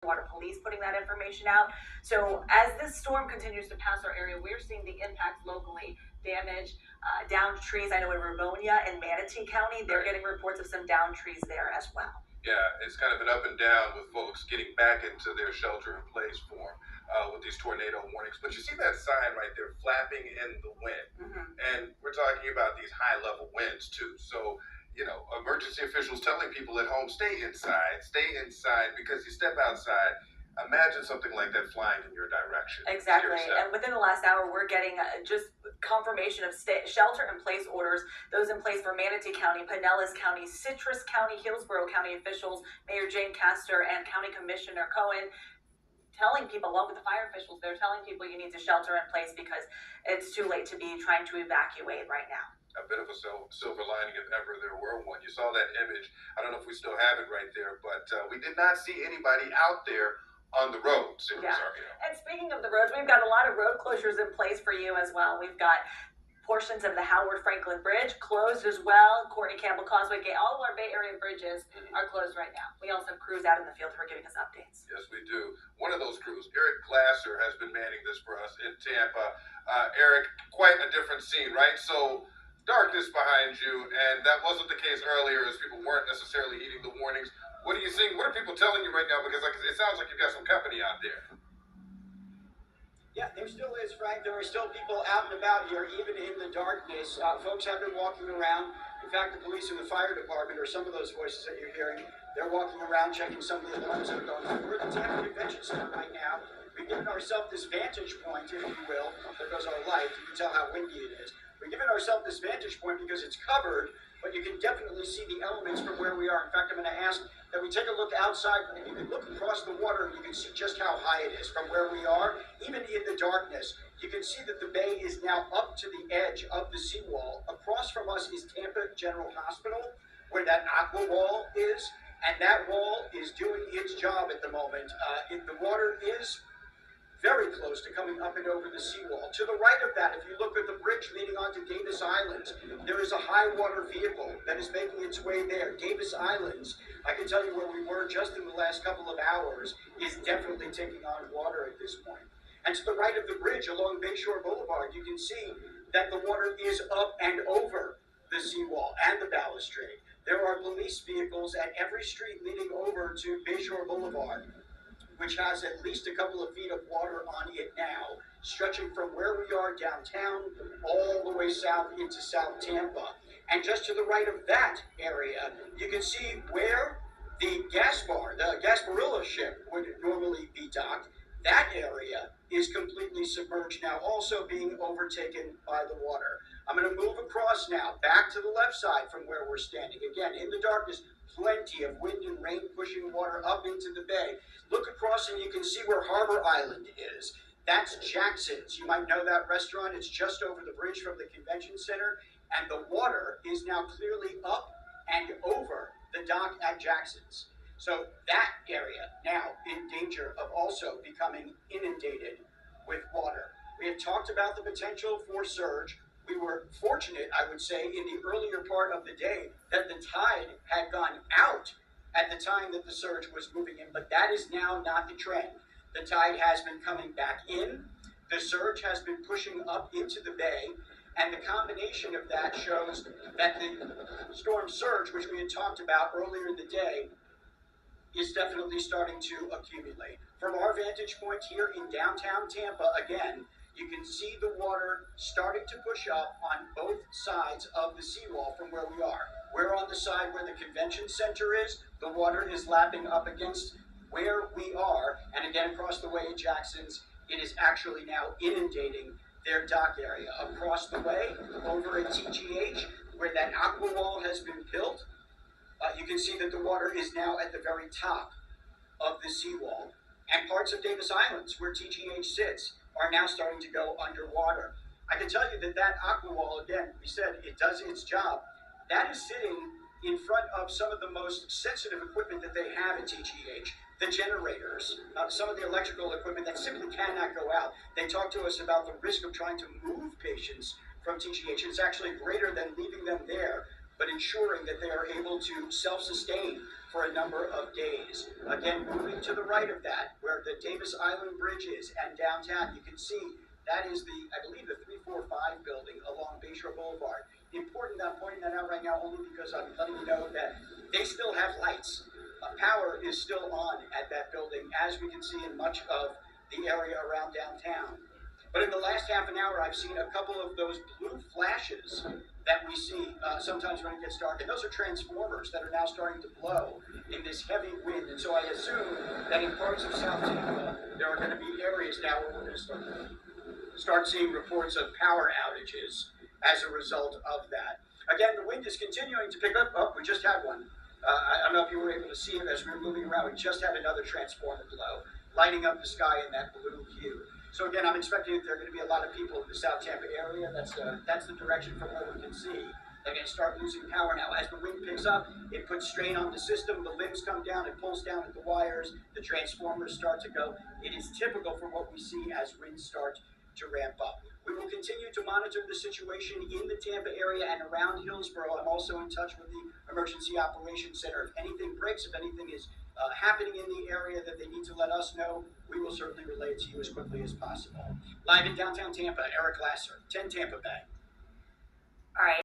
Water Police putting that information out. So as this storm continues to pass our area, we're seeing the impacts locally, damage, downed trees. I know in Ramonia and Manatee County, they're getting reports of some downed trees there as well. Yeah, it's kind of an up and down with folks getting back into their shelter in place form with these tornado warnings. But you see that sign right there flapping in the wind. And we're talking about these high level winds too. So, emergency officials telling people at home, stay inside because you step outside. Imagine something like that flying in your direction. Exactly. And within the last hour, we're getting just confirmation of shelter in place orders, those in place for Manatee County, Pinellas County, Citrus County, Hillsborough County officials, Mayor Jane Castor and County Commissioner Cohen telling people, along with the fire officials, they're telling people you need to shelter in place because it's too late to be trying to evacuate right now. A bit of a silver lining if ever there were one. You saw that image. I don't know if we still have it right there, but we did not see anybody out there on the roads. Yeah. And speaking of the roads, we've got a lot of road closures in place for you as well. We've got portions of the Howard Franklin Bridge closed as well. Courtney Campbell Causeway, all of our Bay Area bridges are closed right now. We also have crews out in the field who are giving us updates. Yes, we do. One of those crews, Eric Glasser, has been manning this for us in Tampa. Eric, quite a different scene, right? So darkness behind you, and that wasn't the case earlier as people weren't necessarily heeding the warnings. What are you seeing? What are people telling you right now? Because it sounds like you've got some company out there. Yeah, there still is, Frank. There are still people out and about here, even in the darkness. Folks have been walking around. In fact, the police and the fire department, or some of those voices that you're hearing, they're walking around checking some of the alarms that are going on. We're at the Tampa Convention Center right now. We've given ourselves this vantage point, if you will. There goes our light. You can tell how windy it is. We're giving ourselves this vantage point because it's covered, but you can definitely see the elements from where we are. In fact, I'm going to ask that we take a look outside, and you can look across the water, and you can see just how high it is from where we are. Even in the darkness, you can see that the bay is now up to the edge of the seawall. Across from us is Tampa General Hospital, where that aqua wall is, and that wall is doing its job at the moment. The water is very close to coming up and over the seawall. To the right of that, if you look at the bridge leading onto Davis Islands, there is a high water vehicle that is making its way there. Davis Islands, I can tell you where we were just in the last couple of hours, is definitely taking on water at this point. And to the right of the bridge along Bayshore Boulevard, you can see that the water is up and over the seawall and the balustrade. There are police vehicles at every street leading over to Bayshore Boulevard, which has at least a couple of feet of water on it now, stretching from where we are downtown all the way south into South Tampa. And just to the right of that area, you can see where the Gasparilla ship would normally be docked. That area is completely submerged now, also being overtaken by the water. I'm going to move across now, back to the left side from where we're standing. Again, in the darkness, plenty of wind and rain pushing water up into the bay. Look across and you can see where Harbor Island is. That's Jackson's. You might know that restaurant. It's just over the bridge from the convention center. And the water is now clearly up and over the dock at Jackson's. So that area now in danger of also becoming inundated with water. We have talked about the potential for surge. We were fortunate, I would say, in the earlier part of the day that the tide had gone out at the time that the surge was moving in, but that is now not the trend. The tide has been coming back in. The surge has been pushing up into the bay, and the combination of that shows that the storm surge, which we had talked about earlier in the day, is definitely starting to accumulate. From our vantage point here in downtown Tampa, again, you can see the water starting to push up on both sides of the seawall from where we are. We're on the side where the convention center is. The water is lapping up against where we are. And again, across the way at Jackson's, it is actually now inundating their dock area. Across the way, over at TGH, where that aqua wall has been built, you can see that the water is now at the very top of the seawall. And parts of Davis Islands, where TGH sits, are now starting to go underwater. I can tell you that that aqua wall, again, we said it does its job. That is sitting in front of some of the most sensitive equipment that they have at TGH, the generators, some of the electrical equipment that simply cannot go out. They talk to us about the risk of trying to move patients from TGH. It's actually greater than leaving them there, but ensuring that they are able to self-sustain for a number of days. Again, moving to the right of that, where the Davis Island Bridge is and downtown, you can see that is I believe, the 345 building along Bayshore Boulevard. Important that I'm pointing that out right now only because I'm letting you know that they still have lights. Power is still on at that building, as we can see in much of the area around downtown. But in the last half an hour, I've seen a couple of those blue flashes that we see sometimes when it gets dark. And those are transformers that are now starting to blow in this heavy wind. And so I assume that in parts of South Tampa, there are going to be areas now where we're going to start seeing reports of power outages as a result of that. Again, the wind is continuing to pick up. Oh, we just had one. I don't know if you were able to see it as we were moving around. We just had another transformer blow, lighting up the sky in that blue hue. So again, I'm expecting that there are going to be a lot of people in the South Tampa area. That's the direction from what we can see. They're going to start losing power now. As the wind picks up, it puts strain on the system. The limbs come down. It pulls down at the wires. The transformers start to go. It is typical for what we see as winds start to ramp up. We will continue to monitor the situation in the Tampa area and around Hillsborough. I'm also in touch with the Emergency Operations Center. If anything breaks, if anything is happening in the area that they need to let us know, we will certainly relay it to you as quickly as possible. Live in downtown Tampa, Eric Lasser, 10 Tampa Bay. All right.